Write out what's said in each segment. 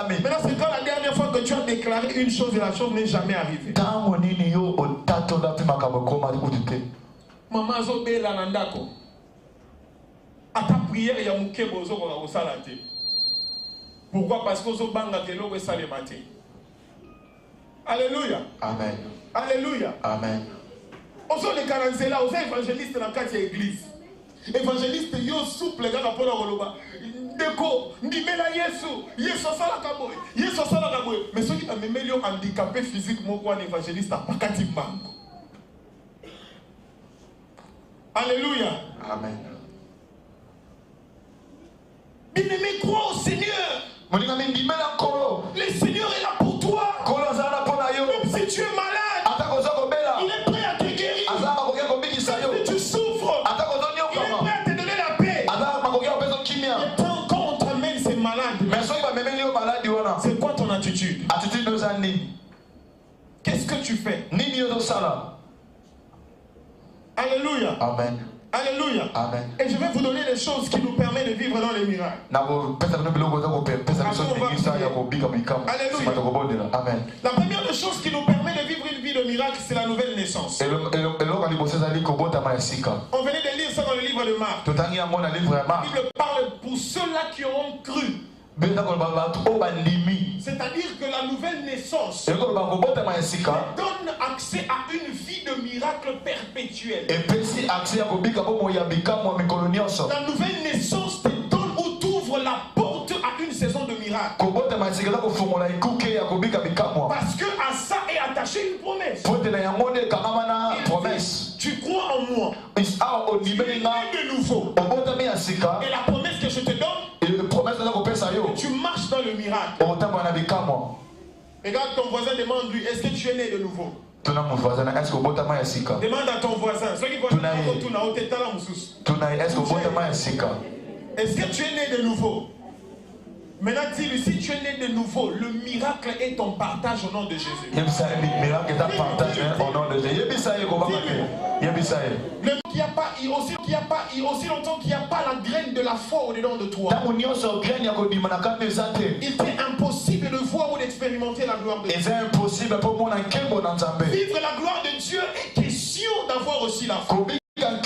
Maintenant, c'est quand la dernière fois que tu as déclaré une chose et la chose n'est jamais arrivée. Maman Zobela Nandako. À ta prière, il y a Mouké Bozo au Salate. Pourquoi? Parce que Zobanga Kelo et Salemate. Alléluia. Amen. Alléluia. Amen. Ozo les Karanzela, aux évangélistes dans la église. Évangéliste yo souple gars pour la roloba. Deko, ndimela Yesu sala kaboy. Yesu sala kaboy. Mais ceux qui ont même handicapé physiquement quoi un évangéliste a pas kati mango. Alléluia. Amen. Bien-aimé, crois au Seigneur. Le Seigneur est là pour toi. Même si tu es malade, il est prêt à te guérir. Même si tu souffres, il est prêt à te donner la paix. Et quand on t'amène ces malades, c'est quoi ton attitude? Qu'est-ce que tu fais? Alléluia. Amen. Alléluia. Amen. Et je vais vous donner des choses qui nous permettent de vivre dans les miracles. Alléluia. Amen. La première des choses qui nous permet de vivre une vie de miracle, c'est la nouvelle naissance. On venait de lire ça dans le livre de Marc. La Bible parle pour ceux-là qui auront cru. C'est-à-dire que la nouvelle naissance donne accès à une vie de miracle perpétuel. La nouvelle naissance te donne ou t'ouvre la porte à une saison de miracle. Parce que à ça est attachée une promesse. Tu crois en moi. Tu es né de nouveau. Et la promesse que je te donne, tu marches dans le miracle. Regarde ton voisin, demande-lui, est-ce que tu es né de nouveau? Demande à ton voisin. Est-ce que tu es né de nouveau? Maintenant, dis-lui, si tu es né de nouveau, le miracle est ton partage au nom de Jésus. Le aussi longtemps qu'il n'y a pas la graine de la foi au-dedans de toi, il t'est impossible de voir ou d'expérimenter la gloire de Dieu. Vivre la gloire de Dieu est question d'avoir aussi la foi. J'aimerais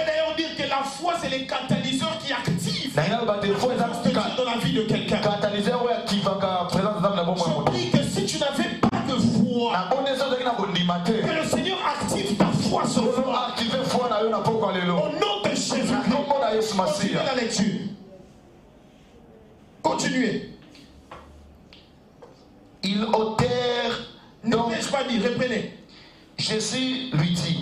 d'ailleurs dire que la foi, c'est les catalyseurs qui activent dans la vie de quelqu'un. Je prie que si tu n'avais pas de foi, que le Seigneur active ta foi sur toi. Au nom de Jésus. Continuez la lecture. Continuez. Ils ôtèrent donc. N'ai-je pas dit, reprenez. Jésus lui dit,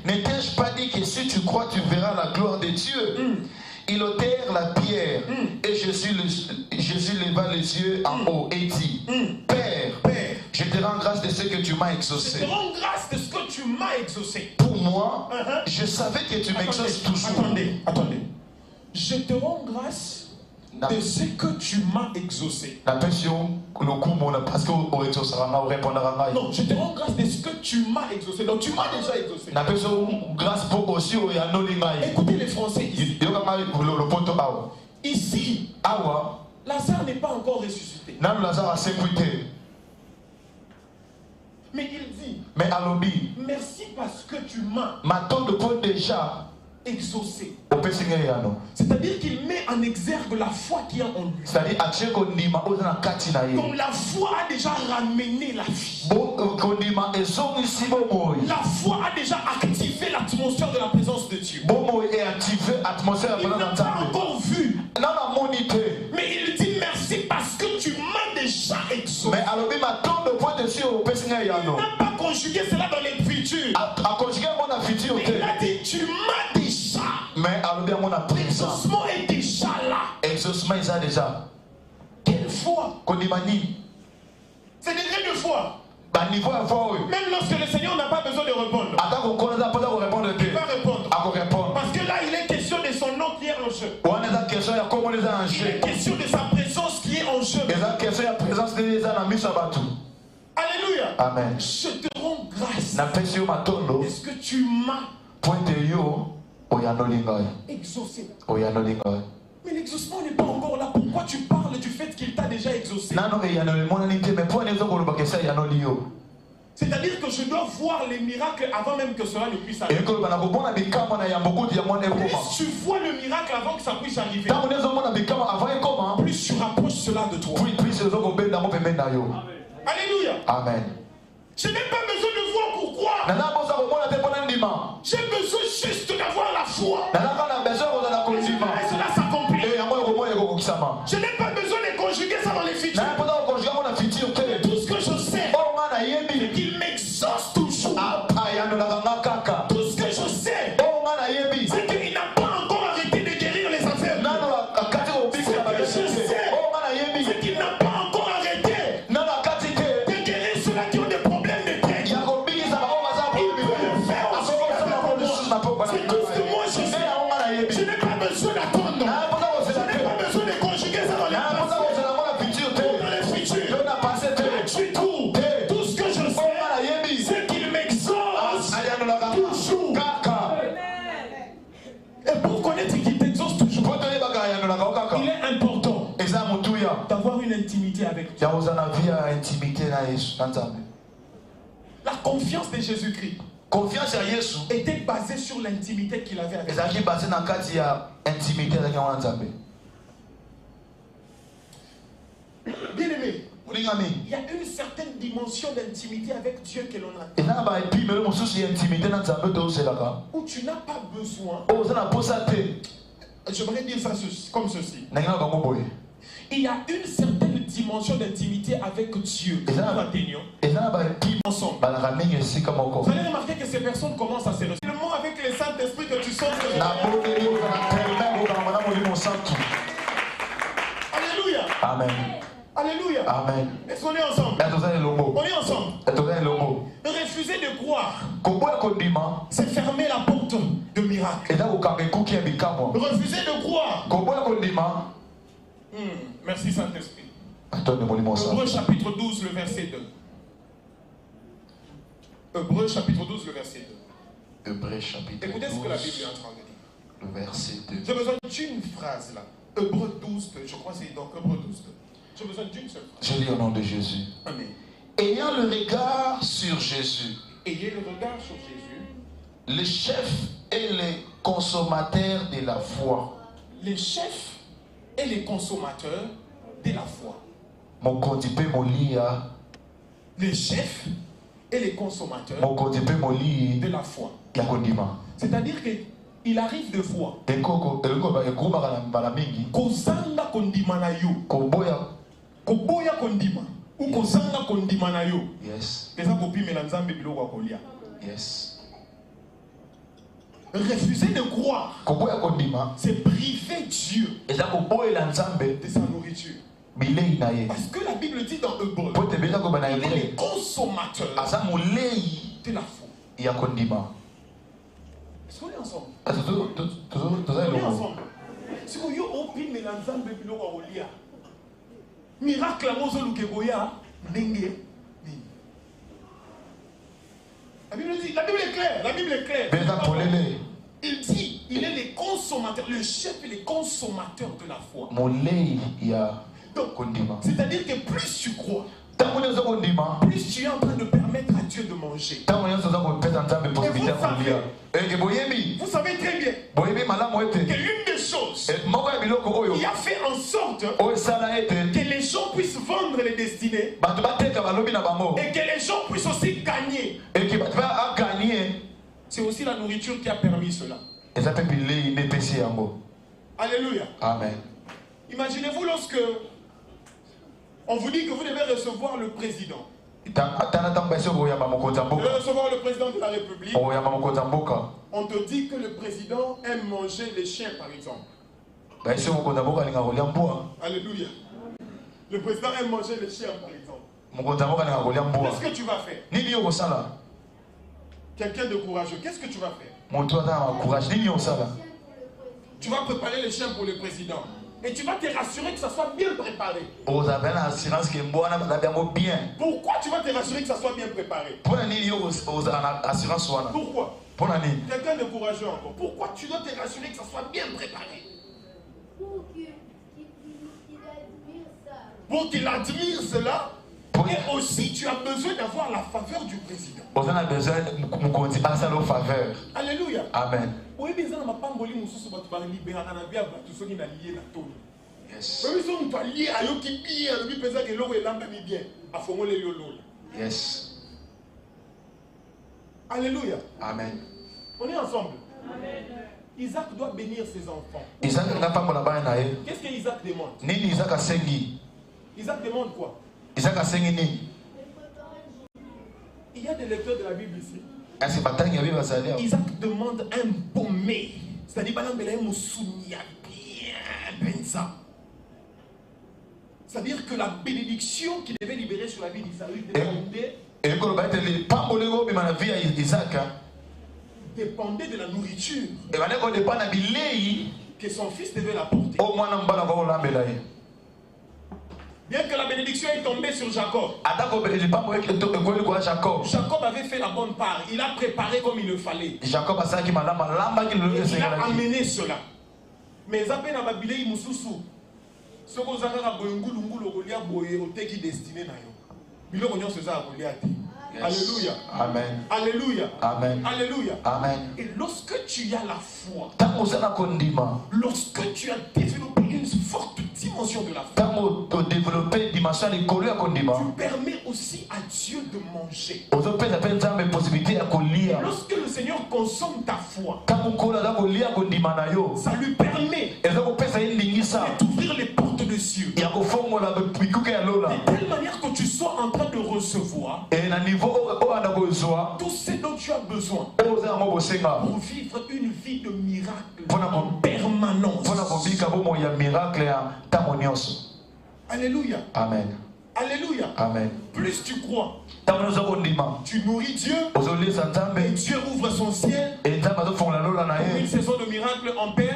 n'ai-je pas dit que si tu crois, tu verras la gloire de Dieu? Ils ôtèrent la pierre et Jésus leva les yeux en haut et dit, Père, je te rends grâce de ce que tu m'as exaucé. Je te rends grâce de ce que tu m'as exaucé. Pour moi, je savais que tu m'exauces toujours. Attendez. Je te rends grâce de ce que tu m'as exaucé. Non, je te rends grâce de ce que tu m'as exaucé. Donc tu m'as déjà exaucé. Écoutez les Français ici. Ici, Lazare n'est pas encore ressuscité. Mais il dit, merci parce que tu m'as déjà exaucé. C'est-à-dire qu'il met en exergue la foi qui est en lui. Comme la foi a déjà ramené la vie. La foi a déjà activé l'atmosphère de la présence de Dieu. Il n'a pas encore vu. Mais il dit merci parce que tu m'as déjà exaucé. Il n'a pas conjugué cela dans l'écriture. Mais il a dit tu m'as déjà. L'exaucement est déjà là. Quelle foi? C'est des grains de foi. Même lorsque le Seigneur n'a pas besoin de répondre, il va répondre. Parce que là, il est question de son nom qui est en jeu. Il est question de sa présence qui est en jeu. Alléluia. Amen. Je te rends grâce. Est-ce que tu m'as exaucé? Mais l'exaucement n'est pas encore là. Pourquoi tu parles du fait qu'il t'a déjà exaucé? C'est-à-dire que je dois voir les miracles avant même que cela ne puisse arriver. Plus tu vois le miracle avant que ça puisse arriver, plus tu rapproches cela de toi. Alléluia. Amen. Je n'ai pas besoin de voir pourquoi. J'ai besoin juste d'avoir la foi. Et cela s'accomplit. Je n'ai pas besoin de conjuguer ça dans les futurs. Tout ce que je sais, c'est qu'il m'exauce toujours. Tout ce que je sais, c'est qu'il n'a pas encore arrêté de guérir les affaires. Ce que je sais, c'est qu'il n'a pas encore arrêté de guérir ceux-là qui ont des problèmes de tête. Il peut le faire aussi avec moi. C'est tout ce que moi je sais. Je n'ai pas besoin d'attendre. Je n'ai pas besoin de conjuguer ça dans les futurs. Tout ce que je sais, c'est qu'il m'exauce toujours. Et pour connaître qu'il t'exauce toujours, il est important d'avoir une intimité avec Dieu. La confiance de Jésus-Christ était basée sur l'intimité qu'il avait avec Dieu. Bien aimé, il y a une certaine dimension d'intimité avec Dieu que l'on a, où tu n'as pas besoin. J'aimerais dire ça comme ceci. Il y a une certaine dimension d'intimité avec Dieu que nous atteignons ensemble. Vous allez remarquer que ces personnes commencent à se ressentir. Le mot avec le Saint-Esprit que tu sens. Alléluia. Amen. Alléluia. Amen. Est-ce qu'on est ensemble? On est ensemble. Refuser de croire, c'est fermer la porte de miracle. Refuser de croire. Merci Saint-Esprit. Hébreux chapitre 12, le verset 2. Hébreux chapitre 12, le verset 2. Hébreux chapitre 12. Écoutez ce que la Bible est en train de dire. Le verset 2. J'ai besoin d'une phrase là. Hébreux 12, 2. Je crois que c'est donc Hébreux 12, 2. J'ai besoin d'une seule phrase. Je lis au nom de Jésus. Amen. Ayant le regard sur Jésus. Ayez le regard sur Jésus. Le chef et les consommateurs de la foi. Les chefs et les consommateurs de la foi. Les chefs et les consommateurs de la foi. C'est-à-dire qu'il arrive de fois. Kozanga kondima na yo. Koboya kondima. Ou kozanga kondima na yo. Yes. Yes. Refuser de croire, c'est priver Dieu de sa nourriture. Parce que la Bible dit dans Hébreux, il est les consommateurs de la foi. Est-ce qu'on est ensemble? On est ensemble. Si vous avez un miracle, la Bible dit, la Bible est claire, la Bible est claire. Il dit, il est les consommateurs, le chef et les consommateurs de la foi. C'est-à-dire que plus tu crois, plus tu es en train de permettre à Dieu de manger. Vous savez très bien que l'une des choses qui a fait en sorte que les gens puissent vendre les destinées et que les gens puissent aussi gagner, c'est aussi la nourriture qui a permis cela. Alléluia. Amen. Imaginez-vous lorsque on vous dit que vous devez recevoir le président. Vous devez recevoir le président de la République. On te dit que le président aime manger les chiens, par exemple. Alléluia. Le président aime manger les chiens, par exemple. Qu'est-ce que tu vas faire? Quelqu'un de courageux, qu'est-ce que tu vas faire? Tu vas préparer les chiens pour le président. Et tu vas te rassurer que ça soit bien préparé. Pourquoi tu vas te rassurer que ça soit bien préparé? Pourquoi? Quelqu'un de courageux encore. Pourquoi tu dois te rassurer que ça soit bien préparé? faut qu'il admire cela. Et aussi, tu as besoin d'avoir la faveur du président. On a besoin de sa faveur. Alléluia. Amen. Yes. Yes. Alléluia. Amen. On est ensemble. Amen. Isaac doit bénir ses enfants. Qu'est-ce que Isaac demande? Isaac demande quoi? Isaac il y a des lecteurs de la Bible ici. Isaac demande un baumet. C'est-à-dire bien. C'est-à-dire que la bénédiction qui devait libérer sur la vie d'Isaac dépendait de la nourriture que son fils devait l'apporter. Bien que la bénédiction est tombée sur Jacob, Jacob avait fait la bonne part. Il a préparé comme il le fallait. Il a amené cela. Mais Zabé n'a pas bilé Moussoussou. Ce que vous avez destiné. Alléluia. Amen. Alléluia. Amen. Alléluia. Amen. Et lorsque tu as la foi, lorsque tu as développé une forte dimension de la foi, tu permets aussi à Dieu de manger. Et lorsque le Seigneur consomme ta foi, ça lui permet d'ouvrir les portes de cieux. De telle manière que tu sois en train de recevoir tout ce dont tu as besoin pour vivre une vie de miracle en permanence. Alléluia. Amen. Alléluia. Amen. Plus tu crois, tu nourris Dieu, et Dieu ouvre son ciel pour une saison de miracle en paix.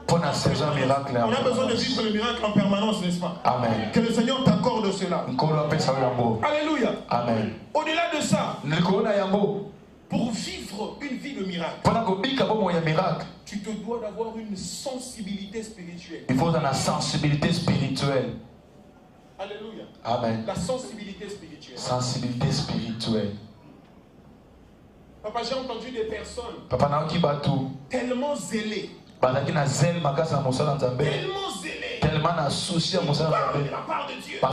On a besoin de vivre le miracle en permanence, n'est-ce pas? Amen. Que le Seigneur t'accorde cela. Alléluia. Amen. Au-delà de ça, pour vivre une vie de miracle, tu te dois d'avoir une sensibilité spirituelle. Il faut une sensibilité spirituelle. Alléluia. Amen. La sensibilité spirituelle. Sensibilité spirituelle. Papa, j'ai entendu des personnes tellement zélées. Tellement zélé, tellement de la part de Dieu. Il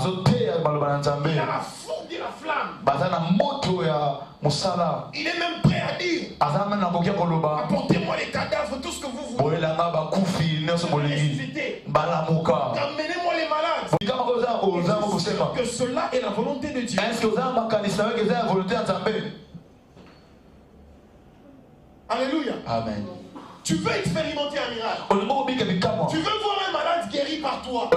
a la foudre de la flamme. Il est même prêt à dire: apportez-moi les cadavres, tout ce que vous voulez. Amenez-moi les malades. Que cela est la volonté de Dieu. Alléluia. Amen. Tu veux expérimenter un miracle. Tu veux voir un malade guéri par toi.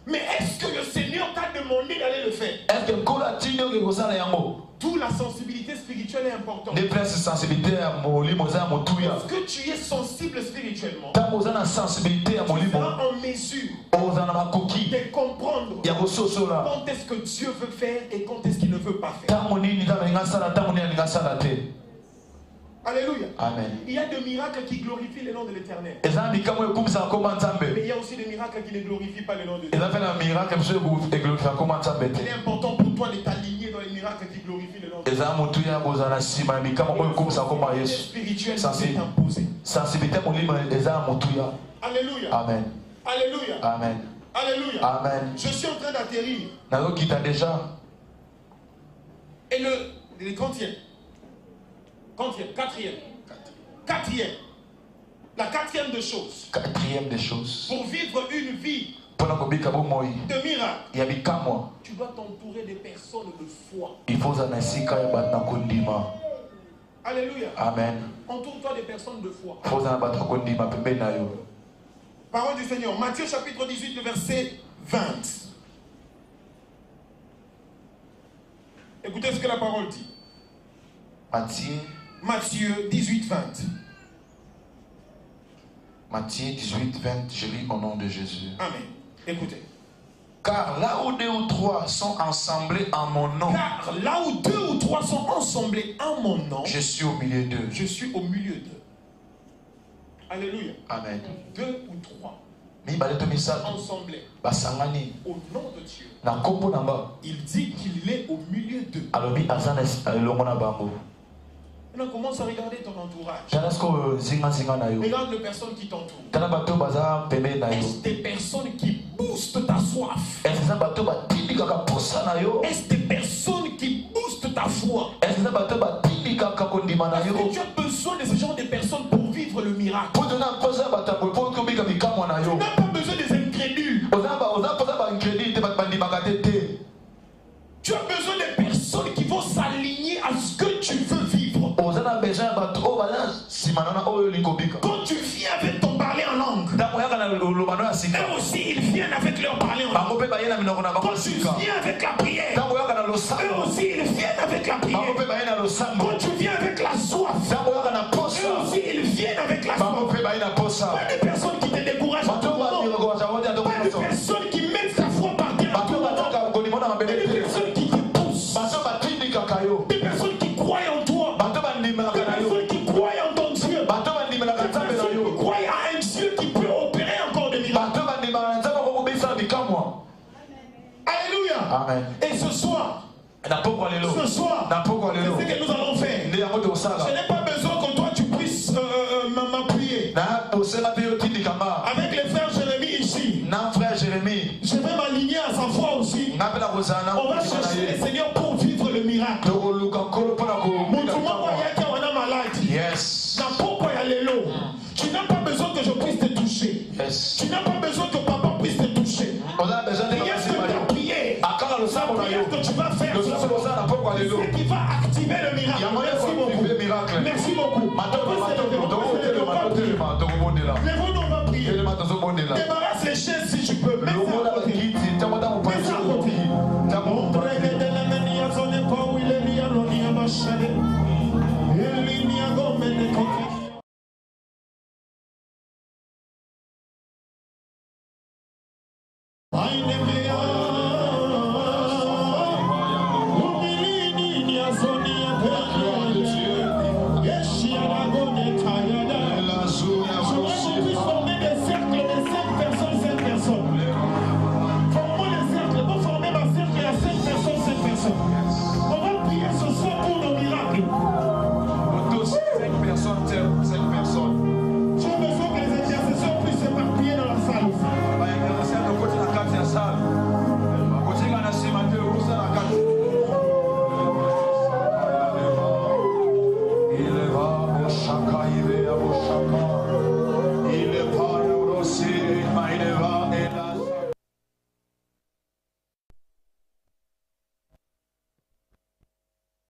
Mais est-ce que le Seigneur t'a demandé d'aller le faire? D'où la sensibilité spirituelle est importante. Parce que tu es sensible spirituellement, tu seras en mesure de comprendre quand est-ce que Dieu veut faire et quand est-ce qu'il ne veut pas faire. Alléluia. Amen. Il y a des miracles qui glorifient le nom de l'Éternel. Mais il y a aussi des miracles qui ne glorifient pas le nom de l'Éternel. Il est important pour toi de t'aligner dans les miracles qui glorifient le nom de l'Éternel. Spirituel s'est imposé. Alléluia. Amen. Alléluia. Amen. Alléluia. Amen. Je suis en train d'atterrir. Et le quantième. Quatrième. La quatrième des choses. Pour vivre une vie de miracle, tu dois t'entourer des personnes de foi. Alléluia. Amen. Entoure-toi des personnes de foi. Parole du Seigneur. Matthieu chapitre 18, le verset 20. Écoutez ce que la parole dit. Matthieu 18, 20. Matthieu 18, 20, je lis au nom de Jésus. Amen. Écoutez. Car là où 2 ou 3 sont assemblés en mon nom, je suis au milieu d'eux. Je suis au milieu d'eux. Alléluia. Amen. 2 ou 3. ensemble au nom de Dieu. Il dit qu'il est au milieu d'eux. Maintenant, commence à regarder ton entourage. Regarde les personnes qui t'entourent. Est-ce des personnes qui boostent ta soif? Est-ce des personnes qui boostent ta foi? Parce que tu as besoin de ce genre de personnes pour vivre le miracle. Tu n'as pas besoin des incrédules. Tu as besoin de personnes qui vont s'aligner à ce que tu veux vivre. Quand tu viens avec ton parler en langue, eux aussi ils viennent avec leur parler en langue. Quand tu viens avec la prière, eux aussi ils viennent avec la prière. Quand tu viens avec la soif, eux aussi ils viennent avec la soif. Pas des personnes qui te découragent, pas des personnes qui mettent ta foi par terre, mais des personnes qui te poussent, des personnes qui croient en toi, des personnes qui croient en ton Dieu, des personnes qui croient à un Dieu qui peut opérer encore des miracles. Alléluia. Amen. Et ce soir, c'est ce que nous allons faire. Je n'ai pas besoin que toi tu puisses m'appuyer. Avec le frère Jérémie ici, je vais m'aligner à sa foi aussi. On va chercher le Seigneur pour vivre le miracle. Yes. Tu n'as pas besoin que je puisse te toucher. Yes. Tu n'as pas besoin que papa puisse te toucher. Regarde ce que ta prière, la prière que tu vas faire, c'est ce qui va activer le miracle. Merci beaucoup. Lève-nous, on va prier. Débarrasse les chaises si tu peux. Mets ça à côté. Mets ça à côté. My name is